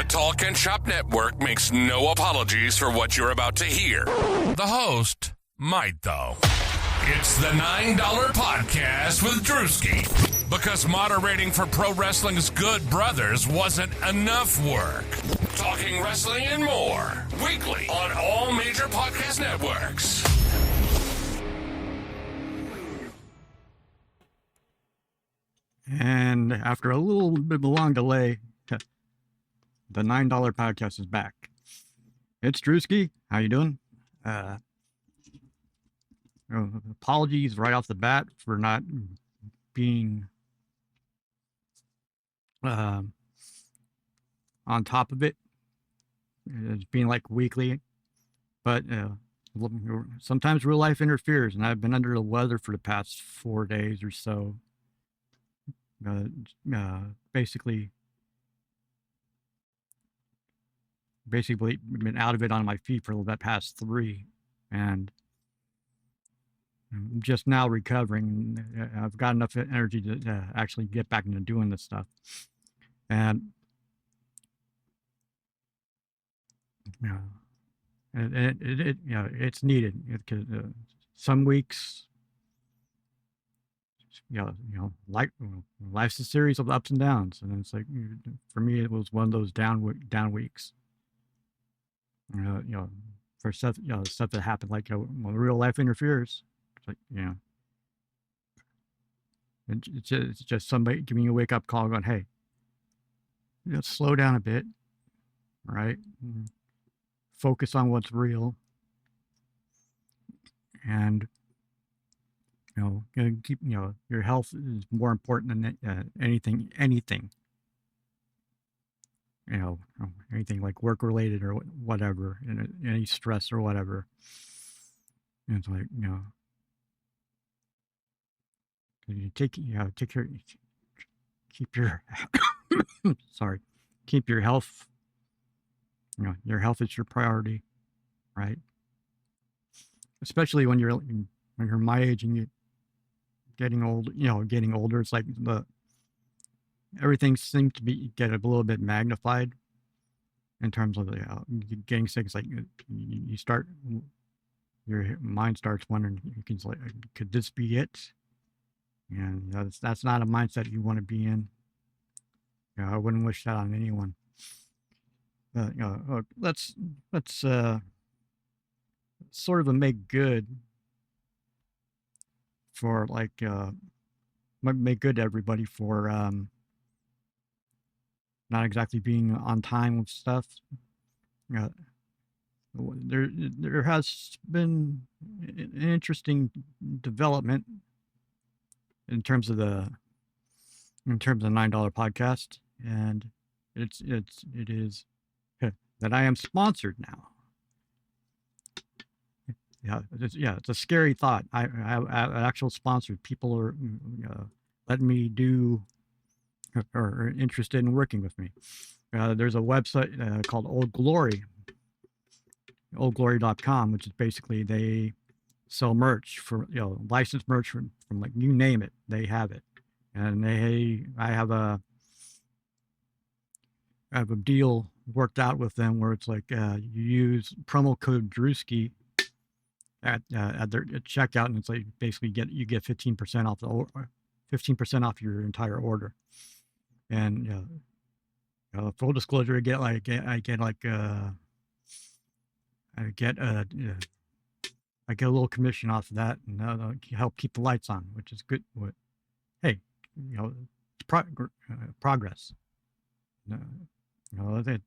The TalkNShop Network makes no apologies for what you're about to hear. The host might, though. It's the $9 Podcast with Drewski. Because moderating for pro wrestling's good brothers wasn't enough work. Talking wrestling and more. Weekly on all major podcast networks. And after a little bit of a long delay, the $9 Podcast is back. It's Drewski. How you doing? Apologies right off the bat for not being on top of it. It's being like weekly, but sometimes real life interferes, and I've been under the weather for the past 4 days or so. Basically been out of it on my feet for that past 3, and I'm just now recovering. I've got enough energy to actually get back into doing this stuff, and it's needed because some weeks. Life's a series of ups and downs, and it's like, for me, it was one of those down weeks. For stuff, stuff that happened, like when real life interferes. It's like, it's just somebody giving you a wake up call, going, "Hey, slow down a bit, right? Focus on what's real, and." Keep, your health is more important than anything, anything like work related or whatever, any stress or whatever. And it's like, you take care, keep your, keep your health, your health is your priority, right? Especially when you're my age and you're getting old, getting older. It's like everything seems to get a little bit magnified in terms of getting sick. It's like you start, your mind starts wondering, could this be it? And that's not a mindset you want to be in. I wouldn't wish that on anyone. Let's sort of a make good for make good to everybody for not exactly being on time with stuff. There has been an interesting development in terms of the $9 Podcast, and it is that I am sponsored now. It's a scary thought. I actual sponsored people are letting me do or are interested in working with me. There's a website called Old Glory, oldglory.com, which is basically they sell merch for licensed merch from like you name it, they have it. And I have a deal worked out with them where it's like you use promo code Drewski at their checkout, and it's like basically you get 15% off 15% off your entire order. And full disclosure, I get a little commission off of that, and help keep the lights on, which is good. Hey, it's progress.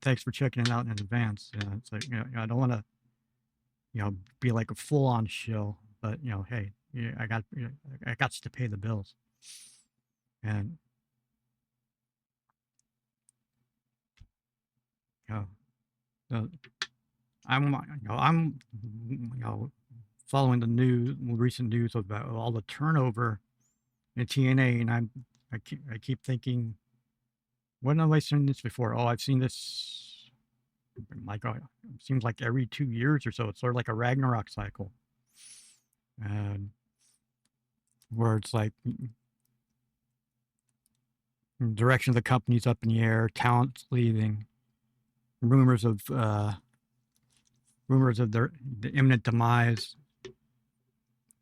Thanks for checking it out in advance. It's like, I don't want to be like a full-on shill, but hey, I got to pay the bills, and I'm following the recent news about all the turnover in TNA, and I keep thinking, when have I seen this before? Oh, I've seen this. My God, it seems like every 2 years or so. It's sort of like a Ragnarok cycle, and where it's like direction of the company's up in the air, talent's leaving, rumors of the imminent demise.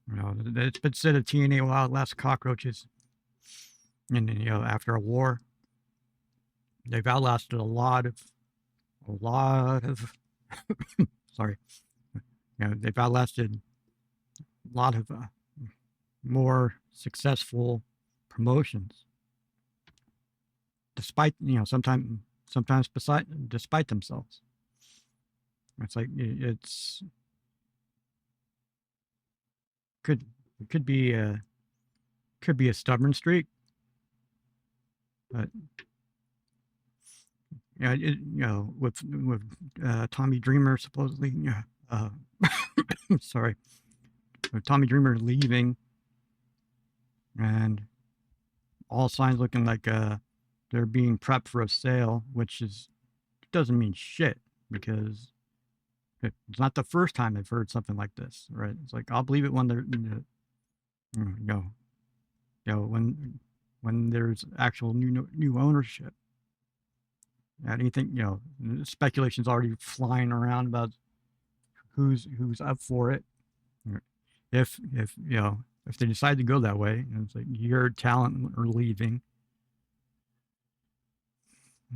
It's been said that TNA will outlast cockroaches, and after a war, they've outlasted a lot of sorry, they've outlasted a lot of more successful promotions, despite sometimes despite themselves. It's like it could be a stubborn streak, but with Tommy Dreamer supposedly, sorry, with Tommy Dreamer leaving, and all signs looking like they're being prepped for a sale, which doesn't mean shit, because it's not the first time I've heard something like this, right? It's like, I'll believe it when when there's actual new ownership. Anything, speculation's already flying around about who's up for it. If they decide to go that way, and it's like your talent are leaving,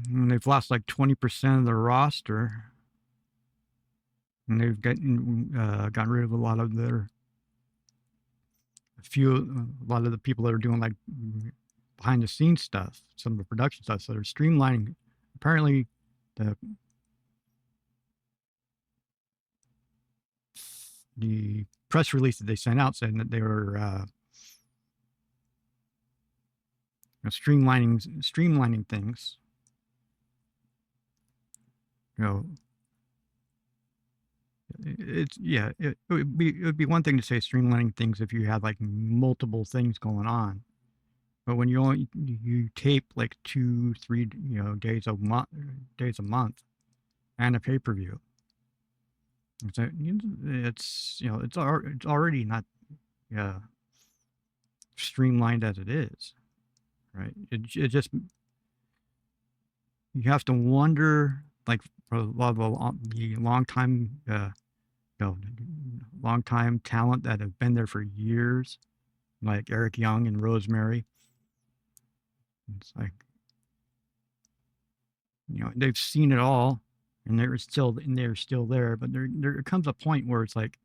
and they've lost like 20% of their roster, and they've gotten rid of a lot of the people that are doing like behind the scenes stuff, some of the production stuff, so they're streamlining. Apparently, the press release that they sent out saying that they were streamlining things. It would be one thing to say streamlining things if you had like multiple things going on, but when you tape like 2-3 days a month and a pay-per-view, it's already not streamlined as it is, right? It just, you have to wonder, like, for a lot of the long time talent that have been there for years, like Eric Young and Rosemary. It's like, they've seen it all, and they're still there. But there comes a point where it's like,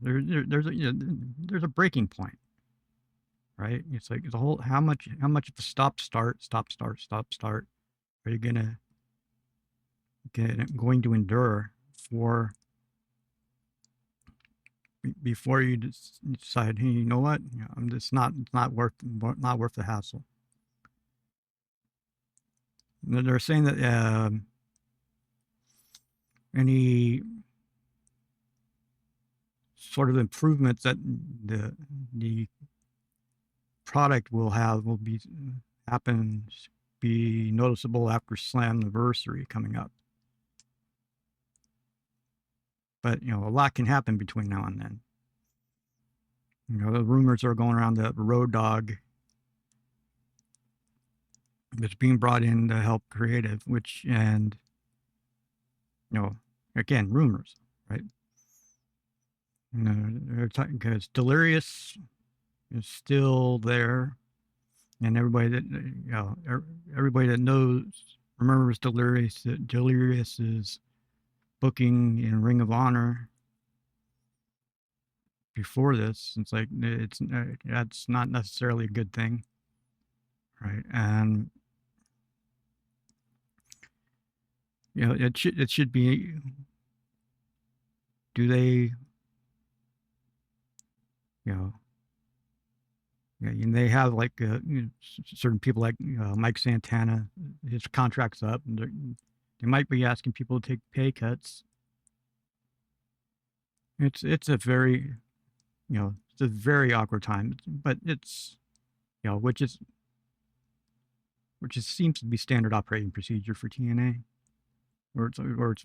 there's a breaking point, right? It's like the whole, how much of the stop start are you going to endure before you decide, hey, you know what? I'm just not worth the hassle. They're saying that any sort of improvements that the product will be noticeable after Slammiversary coming up. But a lot can happen between now and then. The rumors are going around that Road Dogg is being brought in to help creative, again, rumors, right? Because Delirious is still there, and everybody that remembers Delirious. Delirious is booking in Ring of Honor before this. It's like that's not necessarily a good thing, right? And it should be. Do they? And they have like certain people like Mike Santana. His contract's up, and they might be asking people to take pay cuts. It's a very it's a very awkward time, but it's which seems to be standard operating procedure for TNA, or it's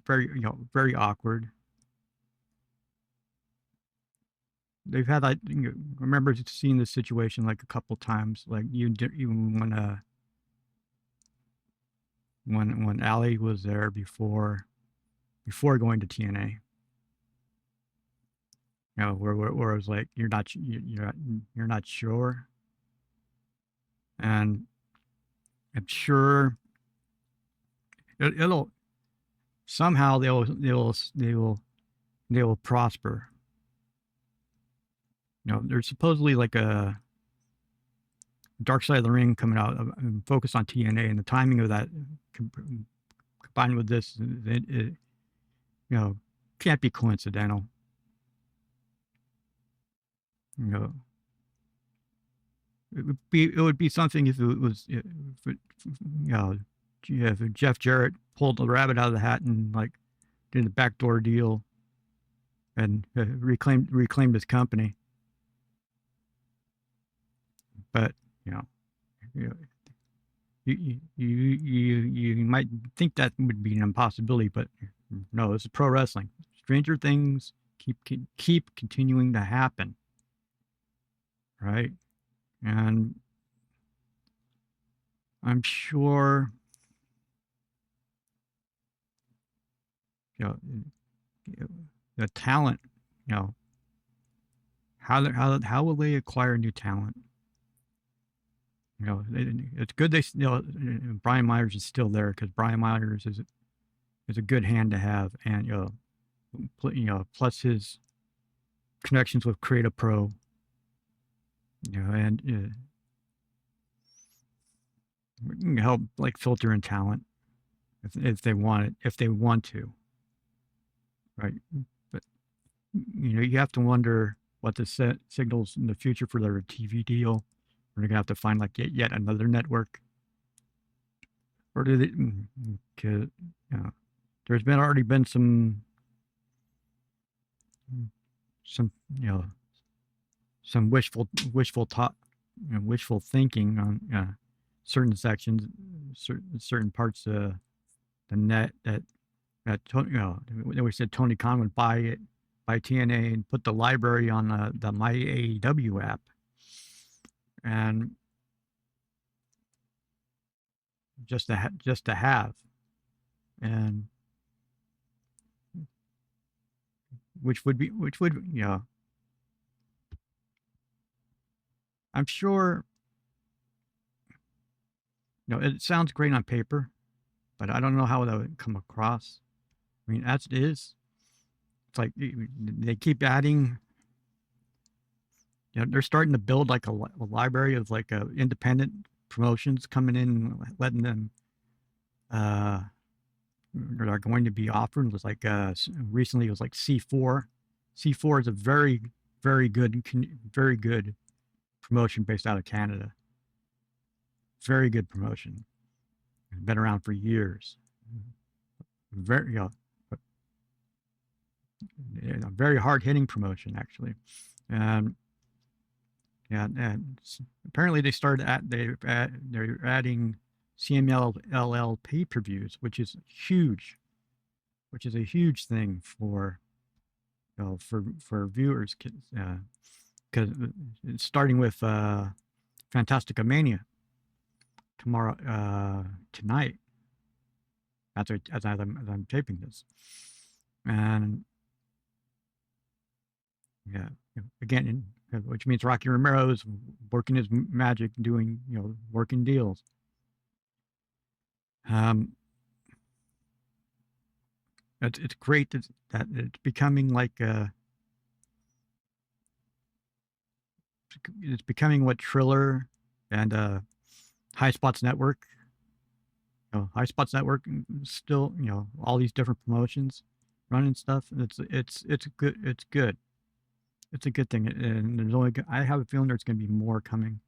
very very awkward. They've had, I remember seeing this situation like a couple times, like even when when Ali was there before going to TNA. You know, where it was like you're not sure, and I'm sure it'll somehow they will prosper. You know, there's supposedly like a Dark Side of the Ring coming out focused on TNA, and the timing of that combined with this, it you know, can't be coincidental. You know, it would be something if it was, you know, if Jeff Jarrett pulled the rabbit out of the hat and like did a backdoor deal and reclaimed his company. But you might think that would be an impossibility, but no, this is pro wrestling. Stranger things keep continuing to happen, right? And I'm sure, you know, the talent, you know, how will they acquire new talent? You know, it's good they, you know, Brian Myers is still there because Brian Myers is a good hand to have, and you know, plus his connections with Creative Pro, you know, and can help like filter in talent if they want to, right? But you know, you have to wonder what the signals in the future for their TV deal. We're gonna have to find like yet another network, or do they? Cause, you know, there's already been some you know, some wishful thought, you know, wishful thinking on certain sections, certain parts of the net that you know, we said Tony Khan would buy TNA and put the library on the My AEW app, and just to have, and which would you know, I'm sure, you know, it sounds great on paper, but I don't know how that would come across. I mean, as it is, it's like they keep adding. You know, they're starting to build like a library of like independent promotions coming in, letting them are going to be offered. It was like recently it was like C4. C4 is a very good promotion based out of Canada. Very good promotion. Been around for years. Very, you know, very hard hitting promotion actually, and apparently they're adding CMLL pay-per-views, which is huge, a huge thing for, you know, for viewers, because it's starting with Fantastica Mania tonight, as I'm taping this, and yeah, again, which means Rocky Romero is working his magic, doing, you know, working deals. It's great that it's becoming like it's becoming what Triller and High Spots Network, you know, High Spots Network still, you know, all these different promotions running stuff. It's good. It's good. It's a good thing, and I have a feeling there's going to be more coming.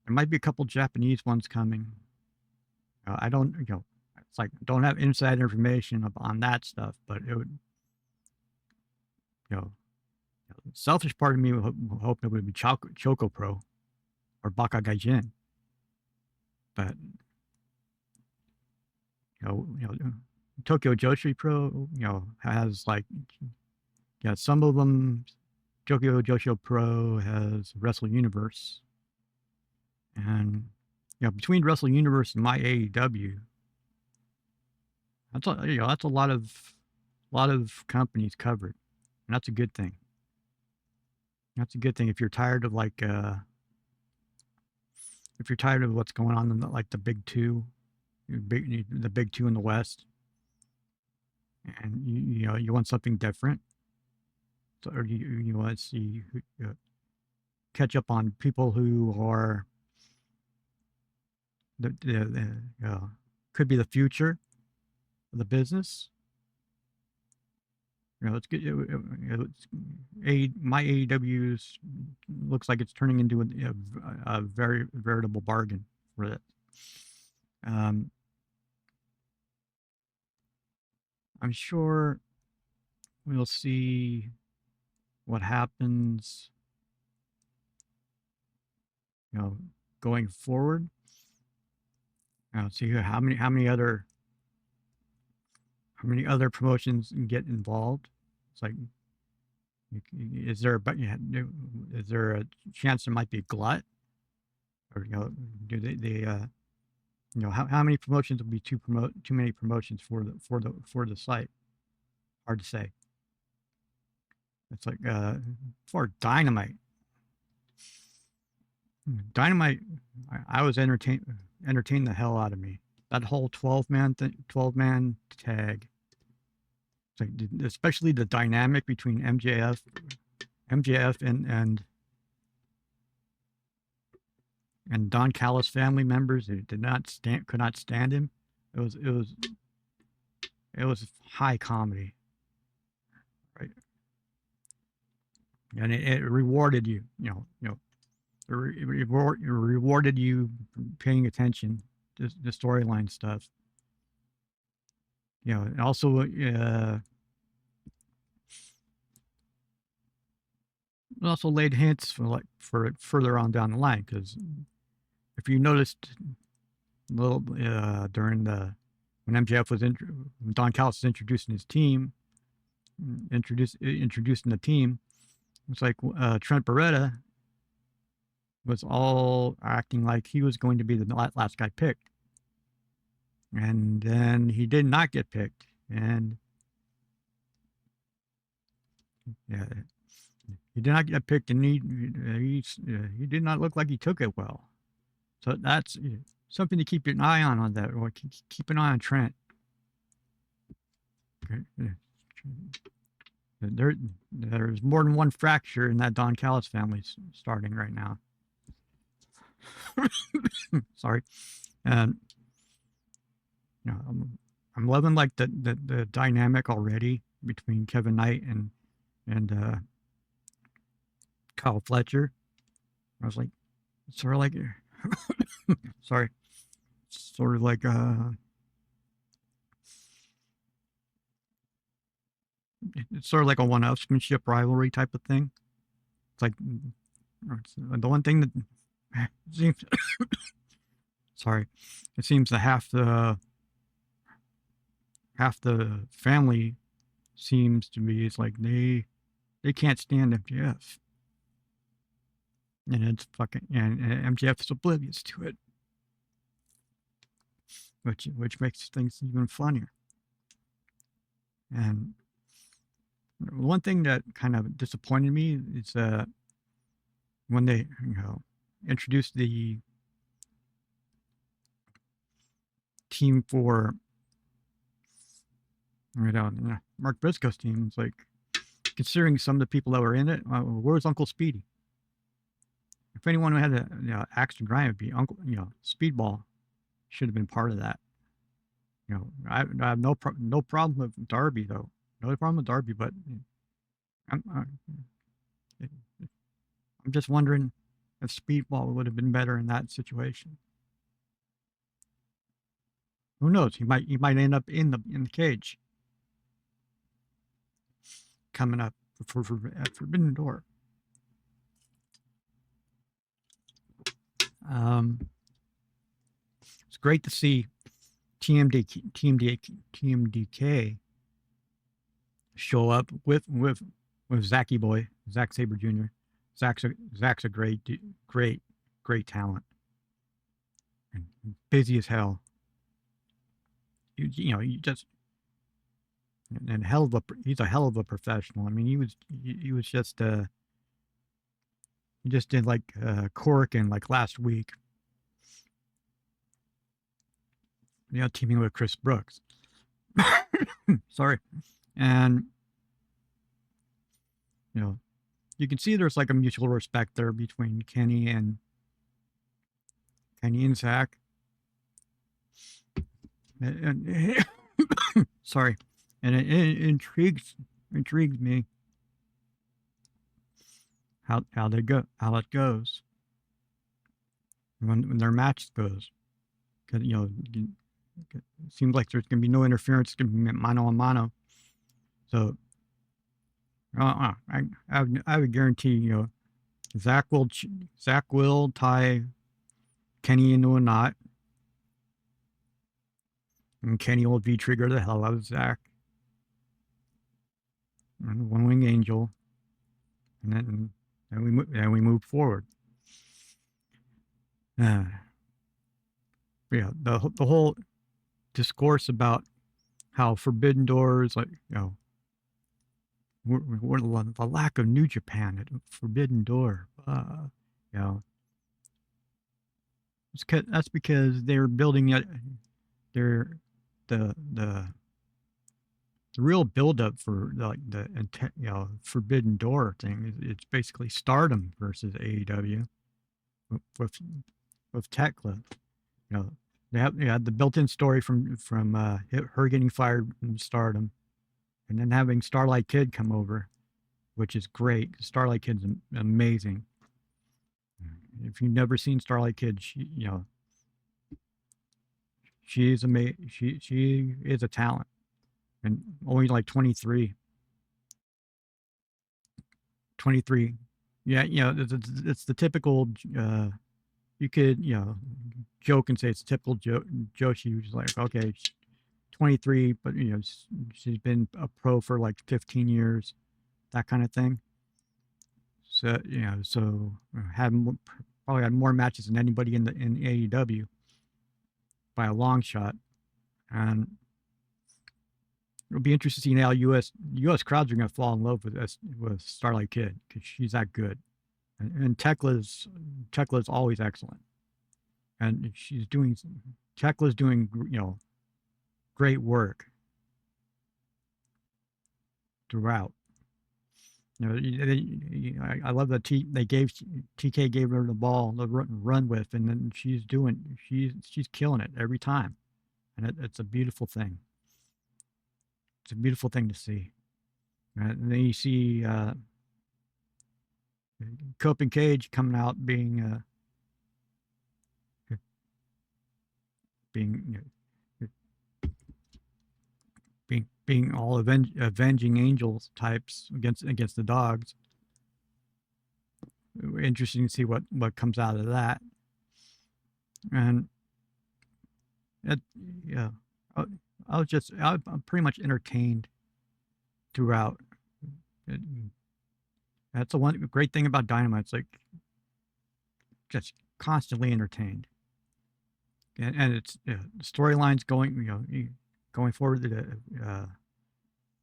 There might be a couple Japanese ones coming. I don't, you know, it's like don't have inside information on that stuff, but it would, you know, the selfish part of me would hope it would be Choco Pro or Baka Gaijin, but you know, Tokyo Joshi Pro, you know, has like, yeah, some of them. Tokyo Joshi Pro has Wrestle Universe, and you know, between Wrestle Universe and My AEW, that's a lot of companies covered, and that's a good thing. That's a good thing if you're tired of if you're tired of what's going on in the big two, the big two in the West, and you want something different, so, or you want to see catch up on people who are could be the future of the business. It's good. My AEW looks like it's turning into a very veritable bargain for it. I'm sure we'll see what happens, going forward. See how many other promotions get involved. It's like, is there a chance there might be a glut, or do they how many promotions will be too many promotions for the site? Hard to say. It's like for Dynamite. I was entertained the hell out of me. That whole 12-man tag. It's like, especially the dynamic between MJF and Don Callis family members who could not stand him. It was high comedy, right? And it rewarded you, it rewarded you paying attention to the storyline stuff. And also laid hints for further on down the line, because if you noticed a little during when MJF was when Don Callis was introducing his team, introducing the team, it's like Trent Beretta was all acting like he was going to be the last guy picked, and then he did not get picked, and he did not get picked, and he did not look like he took it well. So that's something to keep an eye on that, or keep an eye on Trent. Okay. There's more than one fracture in that Don Callis family starting right now. Sorry. And I'm loving like the dynamic already between Kevin Knight and Kyle Fletcher. I was like, sort of like sorry, sort of like it's sort of like a one-upsmanship rivalry type of thing. It's like the one thing that seems sorry, it seems that half the family seems to be, it's like they can't stand MJF, and it's fucking, and MJF is oblivious to it, which makes things even funnier. And one thing that kind of disappointed me is when they introduced the team for Mark Briscoe's team. It's like, considering some of the people that were in it, where's Uncle Speedy? If anyone who had an axe to grind, would be Uncle. Speedball should have been part of that. I have no problem with Darby, though. No problem with Darby, but I'm just wondering if Speedball would have been better in that situation. Who knows? He might end up in the cage coming up for Forbidden Door. It's great to see TMDK show up with Zachy Boy, Zack Sabre Jr. Zach's a great talent, and busy as hell. You and he's a hell of a professional. I mean, he was just he just did like Corkin like last week, teaming with Chris Brooks. Sorry, and you can see there's like a mutual respect there between Kenny and Zach. And sorry, and it intrigues me how it goes when their match goes, because it seems like there's gonna be no interference. It's gonna be mano a mano. So I would guarantee Zach will tie Kenny into a knot, and Kenny will V-trigger the hell out of Zach and One Wing Angel, and then we move forward. Yeah, the whole discourse about how Forbidden Doors, like we're the lack of New Japan at Forbidden Door. That's because they're building it. They're the real buildup for like the Forbidden Door thing. It's basically Stardom versus AEW with Tekla. They had the built-in story from her getting fired from Stardom, and then having Starlight Kid come over, which is great. Starlight Kid's amazing. If you've never seen Starlight Kid, she is amazing. She is a talent, and only like 23. 23. Yeah, it's the typical. You could joke and say it's typical Joshi, who's like, okay, 23, but she's been a pro for like 15 years, that kind of thing. So probably had more matches than anybody in AEW by a long shot, and it'll be interesting to see how U.S. crowds are going to fall in love with Starlight Kid, because she's that good, and Tekla's always excellent, and Tekla's doing great work throughout. I love that TK gave her the ball to run with, and then she's killing it every time, and it's a beautiful thing. It's a beautiful thing to see. And then you see Cope and Cage coming out being all avenging angels types against the dogs. Interesting to see what comes out of that. And I'm pretty much entertained throughout. That's the one great thing about Dynamite. It's like just constantly entertained, and it's storylines going forward.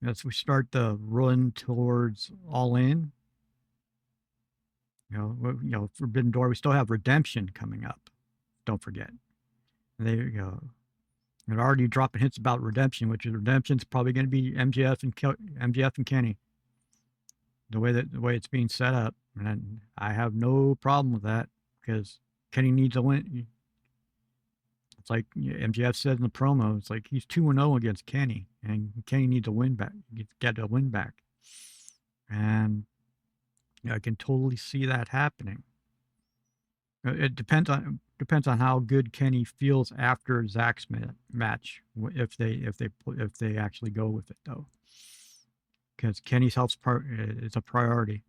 As we start the run towards All In, Forbidden Door, we still have Redemption coming up. Don't forget. They're already dropping hints about Redemption, which is Redemption's probably going to be MJF and Kenny. The way it's being set up, and I have no problem with that, because Kenny needs a win. It's like MJF said in the promo, it's like he's 2-0 against Kenny, and Kenny needs a win back. Get a win back, and I can totally see that happening. It depends on how good Kenny feels after Zach's match, if they actually go with it, though, because Kenny's health is a priority,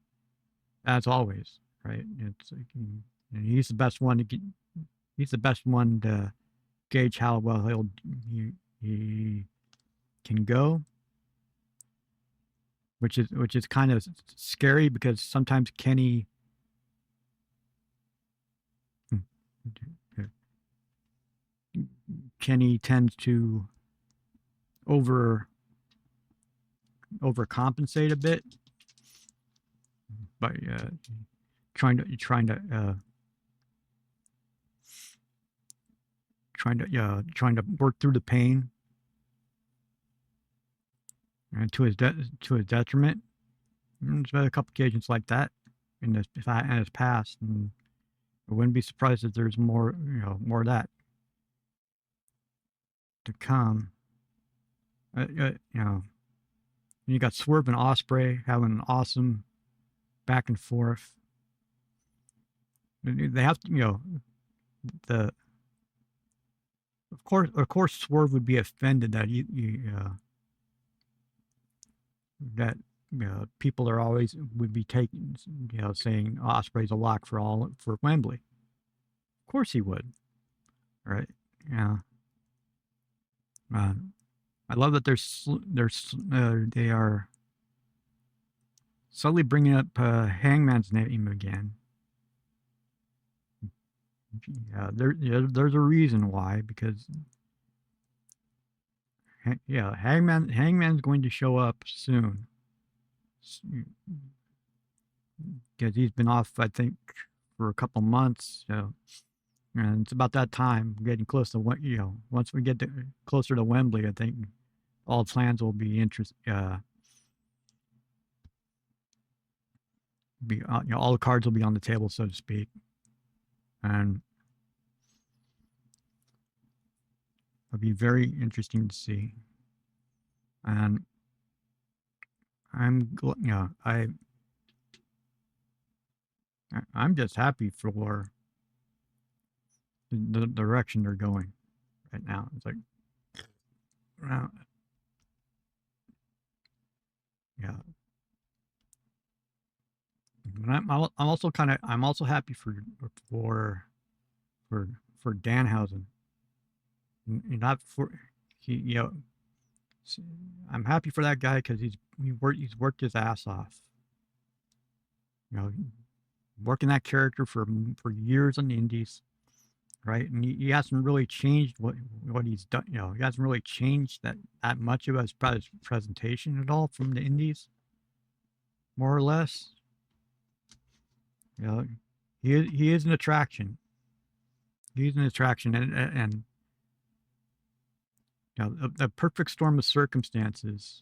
as always, right? It's like, and he's the best one to gauge how well he can go, which is kind of scary, because sometimes Kenny tends to overcompensate a bit by trying to work through the pain, and to his detriment. There's been a couple occasions like that in his past, and I wouldn't be surprised if there's more of that to come. You got Swerve and Osprey having an awesome back and forth. They have to, of course, Swerve would be offended that that people are always would be taking, saying Osprey's a lock for Wembley. Of course he would, right? Yeah. I love that they are slowly bringing up Hangman's name again. Yeah, there's a reason why, because Hangman's going to show up soon, because he's been off, I think, for a couple months. And it's about that time, getting close to once we get closer to Wembley, I think all plans will be all the cards will be on the table, so to speak, and it'll be very interesting to see. And I'm just happy for the direction they're going right now. It's like, yeah. And I'm also happy for Danhausen. Not for I'm happy for that guy because he's worked his ass off. Working that character for years on the indies, right? And he hasn't really changed what he's done. He hasn't really changed that much of his presentation at all from the indies, more or less. He is an attraction. He's an attraction, and the perfect storm of circumstances,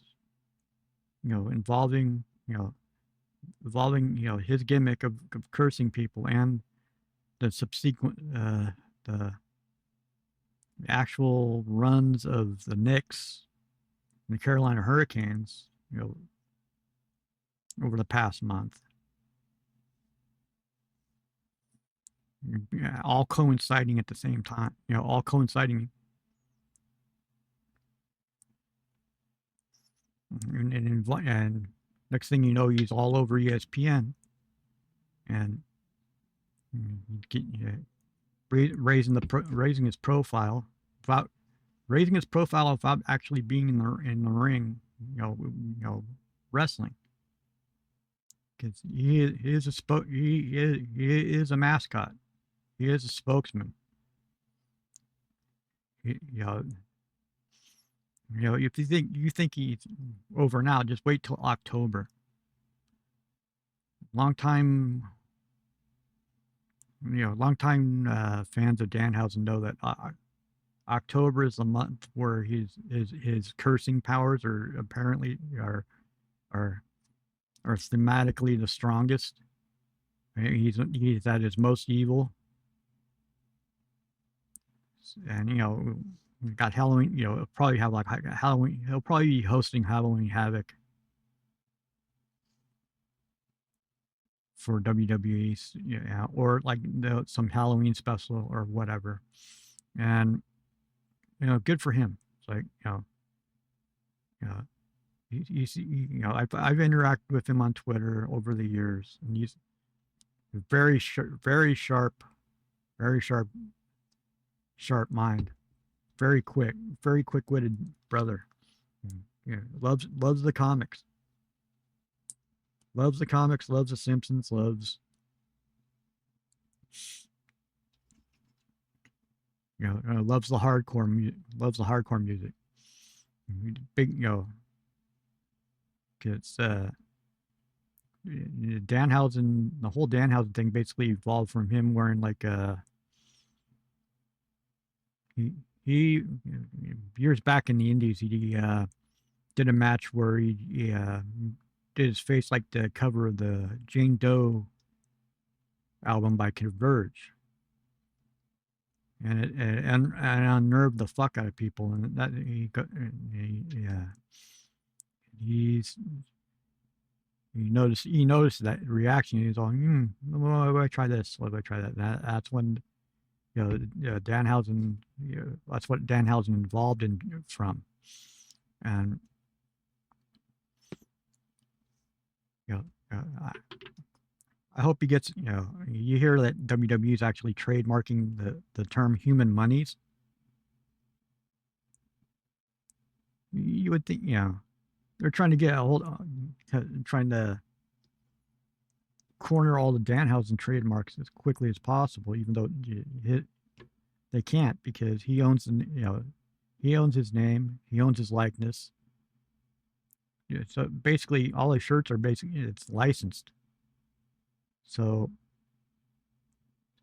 involving his gimmick of cursing people and the subsequent the actual runs of the Knicks and the Carolina Hurricanes, over the past month. All coinciding at the same time, all coinciding. And next thing you know, he's all over ESPN, and raising his profile without actually being in the ring, wrestling. Because he is a mascot. He is a spokesman. If you think he's over now, just wait till October. Longtime fans of Danhausen know that October is the month where his cursing powers are apparently are thematically the strongest. He's at his most evil. And we got Halloween. It'll probably have like Halloween. He'll probably be hosting Halloween Havoc for WWE, or like some Halloween special or whatever. And good for him. It's like I've interacted with him on Twitter over the years, and he's very sharp mind, very quick-witted brother. Loves the comics, loves the Simpsons, loves loves the hardcore music, big because Danhausen, the whole Danhausen thing basically evolved from him wearing like he years back in the Indies he did a match where he did his face like the cover of the Jane Doe album by Converge, and it unnerved the fuck out of people, and that he noticed that reaction. He's all, why do I try this? Why do I try that? And that's when Danhausen, that's what Danhausen involved in from, and I hope he gets, you hear that WWE is actually trademarking the term human monies. You would think, they're trying to get a hold, trying to corner all the Danhausen trademarks as quickly as possible, even though they can't, because he owns, he owns his name, he owns his likeness. So basically, all his shirts are it's licensed. So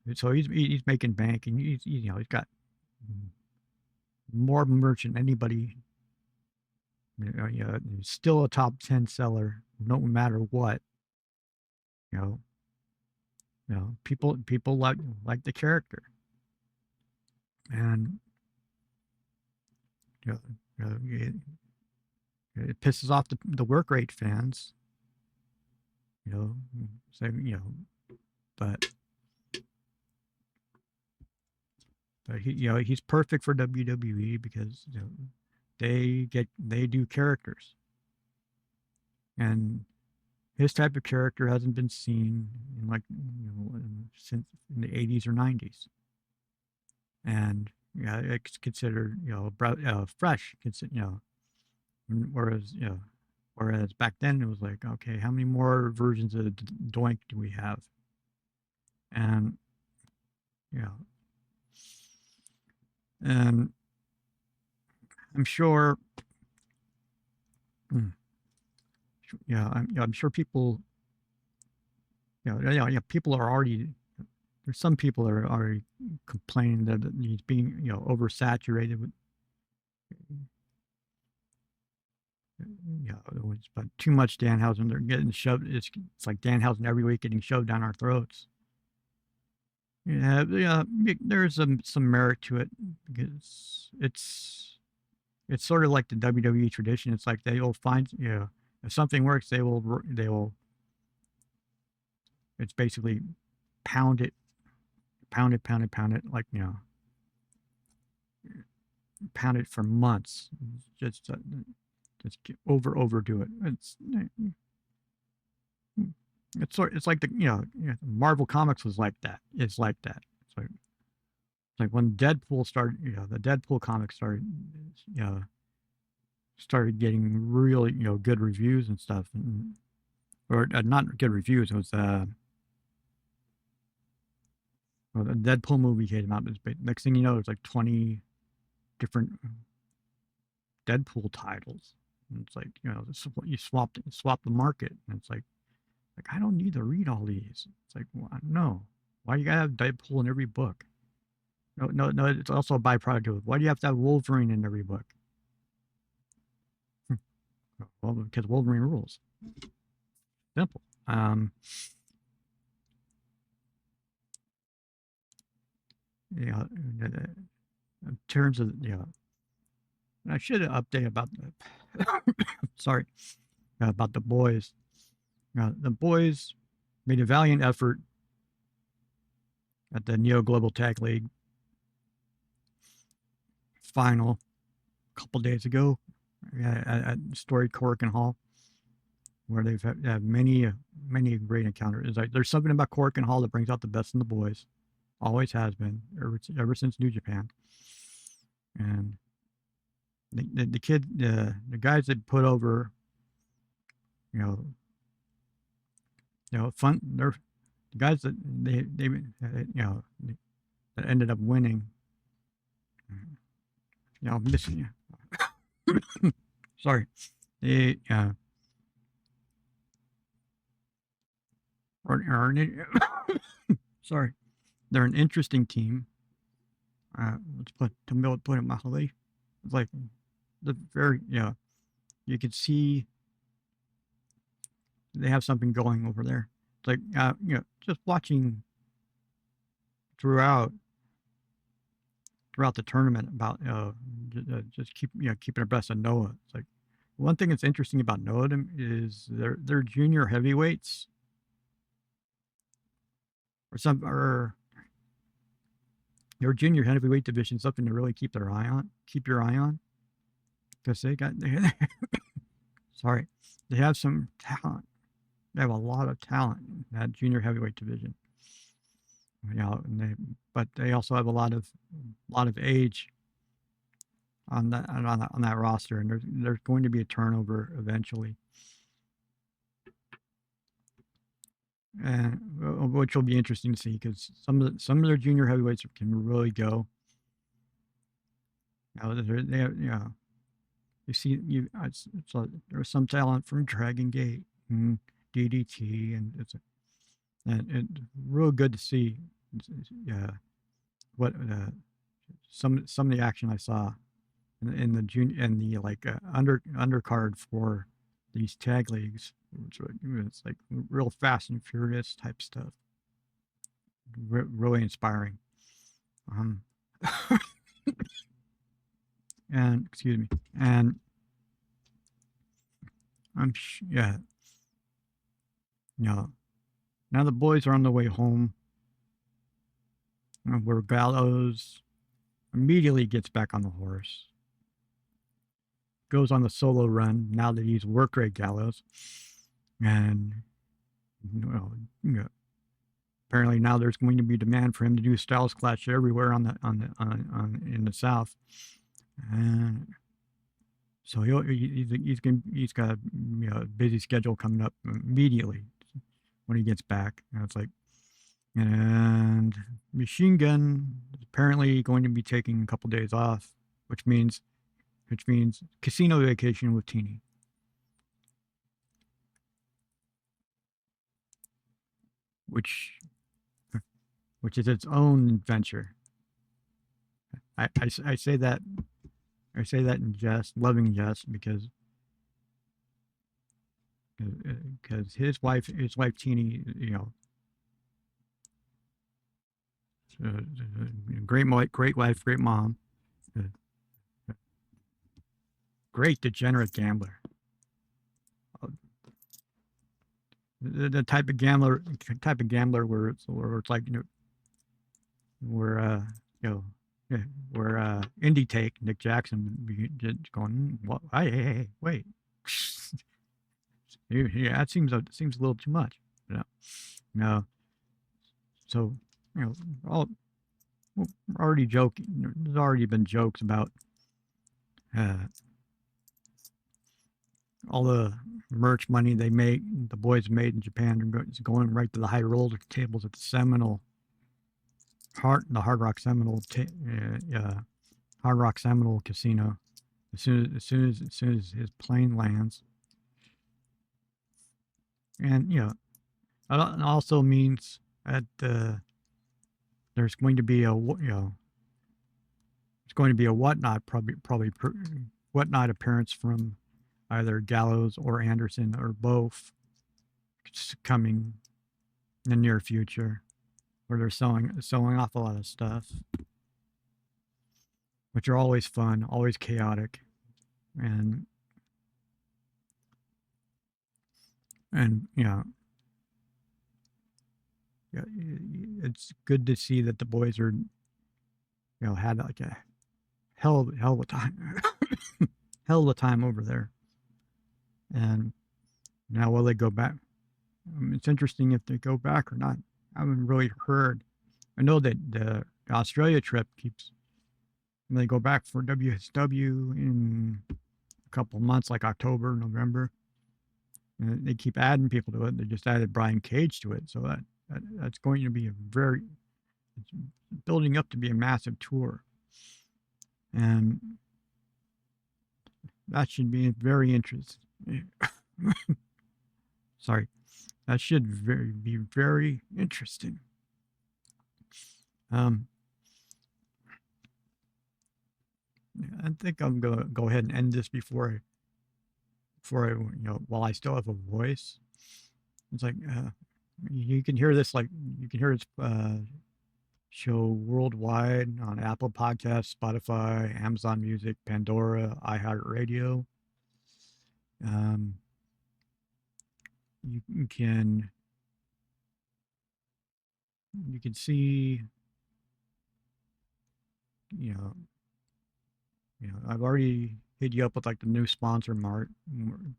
he's making bank, and he's got more merch than anybody. He's still a top 10 seller, no matter what. People like the character, and it pisses off the work rate fans. But he's perfect for WWE because they do characters, and his type of character hasn't been seen in since in the 80s or 90s, and it's considered fresh, whereas back then it was like, okay, how many more versions of Doink do we have? And and I'm sure I'm sure people people are already, there's some people that are already complaining that he's being oversaturated with but too much Danhausen. They're getting shoved. It's like Danhausen every week getting shoved down our throats. There's some merit to it, because it's sort of like the WWE tradition. It's like they will find, if something works, they will. It's basically pound it, like pound it for months, just overdo it. It's like the Marvel Comics was like that. It's like that. It's like when Deadpool started, the Deadpool comics started getting really good reviews and stuff, or not good reviews. It was well, the Deadpool movie came out. Next thing you know, there's like 20 different Deadpool titles. And it's like, you swap the market, and it's like I don't need to read all these. It's like, well, no, why you gotta have Deadpool in every book? No, it's also a byproduct of it. Why do you have to have Wolverine in every book? Well, because Wolverine rules. Simple. In terms of I should update about sorry, about the boys. The boys made a valiant effort at the Neo Global Tag League final a couple days ago at Storied Corkin Hall, where they've had many great encounters. It's like there's something about Corkin Hall that brings out the best in the boys. Always has been, ever since New Japan. And the guys that put over, fun. They're the guys that they that ended up winning. Missing. Sorry, they Sorry, they're an interesting team. Let's put it mildly. It's like the very you could see they have something going over there. It's like just watching throughout the tournament about just keeping abreast of Noah. It's like one thing that's interesting about Noah is their junior heavyweights or their junior heavyweight division, something to really keep your eye on, because sorry, they have some talent. They have a lot of talent in that junior heavyweight division. But they also have a lot of age on that roster, and there's going to be a turnover eventually, and which will be interesting to see, because some of their junior heavyweights can really go. You see, there's some talent from Dragon Gate and DDT, and it's real good to see. What some of the action I saw in the undercard for these tag leagues. It's like real Fast and Furious type stuff. Really inspiring. And excuse me. And now the boys are on the way home, where Gallows immediately gets back on the horse, goes on the solo run now that he's work rate Gallows, and apparently now there's going to be demand for him to do Styles Clash everywhere in the South, and so he's got a busy schedule coming up immediately when he gets back. And it's like, and Machine Gun is apparently going to be taking a couple days off, which means casino vacation with Teeny. Which is its own adventure. I say that in jest, loving jest, because his wife Teeny, great wife, great mom, great degenerate gambler. The type of gambler where it's like where Indie Take Nick Jackson would be just going, what? Hey, wait. Yeah, that seems a little too much. No. So already joking. There's already been jokes about all the merch money the boys made in Japan is going right to the high roller tables at the Hard Rock Seminole Casino as soon as his plane lands. And it also means that there's going to be a whatnot whatnot appearance from either Gallows or Anderson or both coming in the near future, where they're selling off a lot of stuff, which are always fun, always chaotic, and it's good to see that the boys are had like a hell of a time hell of a time over there. And now will they go back? It's interesting if they go back or not. I haven't really heard. I know that the Australia trip when they go back for WSW in a couple of months, like October, November. And they keep adding people to it. They just added Brian Cage to it. So that's going to be it's building up to be a massive tour. And that should be very interesting. Sorry. That should be very interesting. I think I'm gonna go ahead and end this before I, while I still have a voice. It's like you can hear this, show worldwide on Apple Podcasts, Spotify, Amazon Music, Pandora, iHeartRadio. You can see, I've already hit you up with like the new sponsor mart,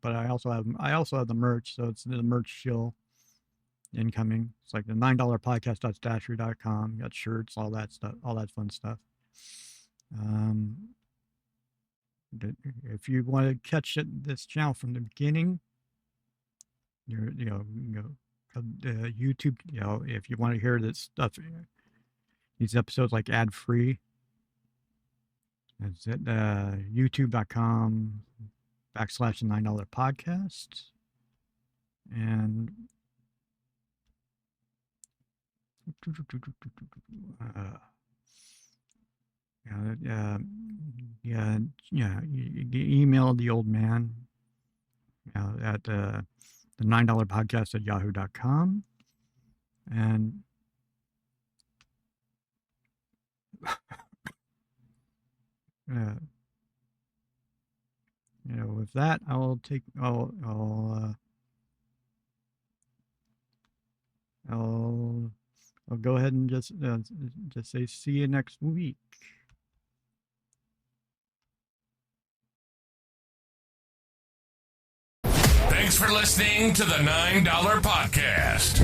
but I also have the merch, so it's the merch shill incoming. It's like the $9podcast.stasher.com. Got shirts, all that stuff, all that fun stuff. If you want to catch this channel from the beginning, YouTube, if you want to hear this stuff, these episodes like ad free, it's at youtube.com/$9 podcast. And you email the old man at the $9 podcast at yahoo.com. And with that, I'll go ahead and just say see you next week. Thanks for listening to the $9 Podcast.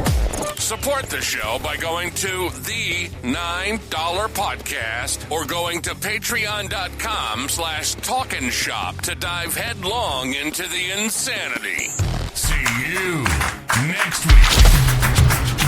Support the show by going to the $9 Podcast or going to patreon.com/TalkNShop to dive headlong into the insanity. See you next week.